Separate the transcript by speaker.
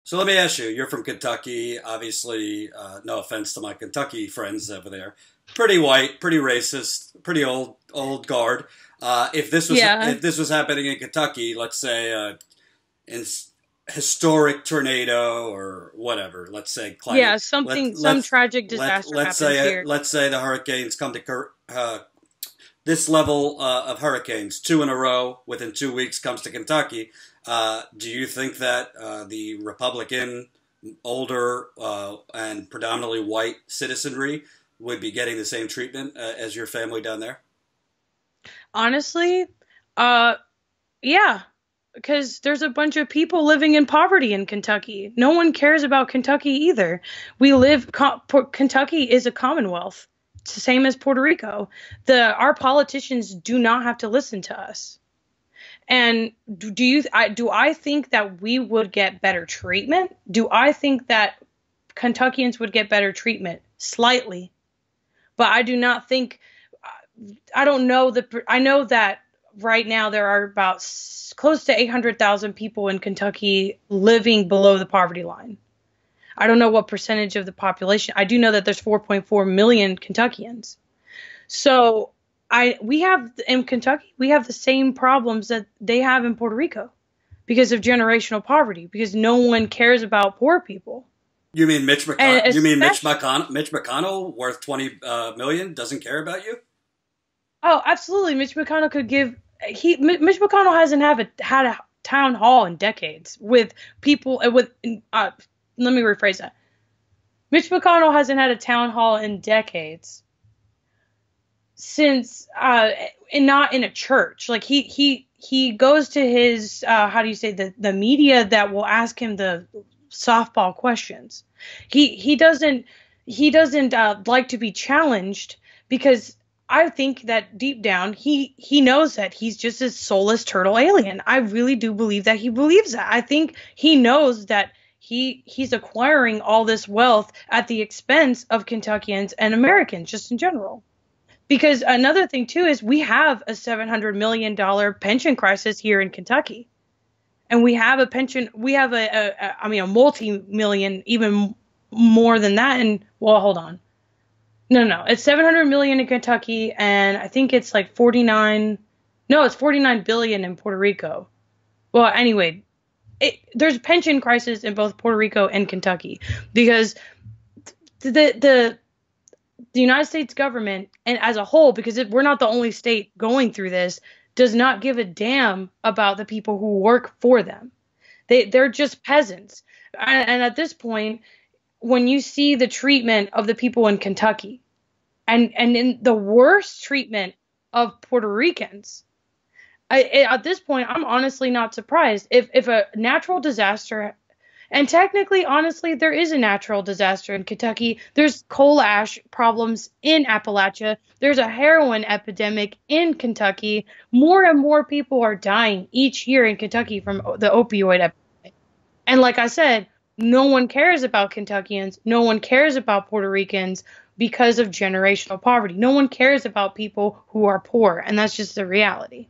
Speaker 1: So let me ask you, you're from Kentucky, obviously, no offense to my Kentucky friends over there. Pretty white, pretty racist, pretty old guard.
Speaker 2: Yeah.
Speaker 1: If this was happening in Kentucky, let's say in historic tornado or whatever, let's say
Speaker 2: Yeah,
Speaker 1: climate,
Speaker 2: some tragic disaster
Speaker 1: let's
Speaker 2: happens
Speaker 1: say
Speaker 2: here.
Speaker 1: the hurricanes come to this level of hurricanes, two in a row within 2 weeks comes to Kentucky. Do you think that the Republican, older, and predominantly white citizenry would be getting the same treatment as your family down there?
Speaker 2: Honestly, uh, yeah, because there's a bunch of people living in poverty in Kentucky. No one cares about Kentucky either. Kentucky is a commonwealth. It's the same as Puerto Rico. Our politicians do not have to listen to us. And do I think that we would get better treatment? Do I think that Kentuckians would get better treatment? Slightly, but I do not think. I don't know I know that right now there are about close to 800,000 people in Kentucky living below the poverty line. I don't know what percentage of the population. I do know that there's 4.4 million Kentuckians. So we have in Kentucky, we have the same problems that they have in Puerto Rico because of generational poverty, because no one cares about poor people.
Speaker 1: You mean Mitch
Speaker 2: And
Speaker 1: McConnell? You mean McConnell? Mitch McConnell, worth 20 million, doesn't care about you?
Speaker 2: Oh, absolutely. Mitch McConnell could give Mitch McConnell hasn't had a town hall in decades with people with let me rephrase that. Mitch McConnell hasn't had a town hall in decades since and not in a church. Like he goes to his how do you say, the media that will ask him the softball questions. He doesn't like to be challenged because I think that deep down he knows that he's just a soulless turtle alien. I really do believe that he believes that. I think he knows that he's acquiring all this wealth at the expense of Kentuckians and Americans just in general. Because another thing too is we have a $700 million pension crisis here in Kentucky. And we have a multi-million, even more than that. And well, hold on. No, it's 700 million in Kentucky, and I think it's like 49. No, it's 49 billion in Puerto Rico. Well, anyway, there's a pension crisis in both Puerto Rico and Kentucky because the United States government, and as a whole, because we're not the only state going through this, does not give a damn about the people who work for them. They're just peasants, and at this point, when you see the treatment of the people in Kentucky and in the worst treatment of Puerto Ricans, at this point, I'm honestly not surprised. If a natural disaster, and technically, honestly, there is a natural disaster in Kentucky. There's coal ash problems in Appalachia. There's a heroin epidemic in Kentucky. More and more people are dying each year in Kentucky from the opioid epidemic. And like I said, no one cares about Kentuckians. No one cares about Puerto Ricans because of generational poverty. No one cares about people who are poor. And that's just the reality.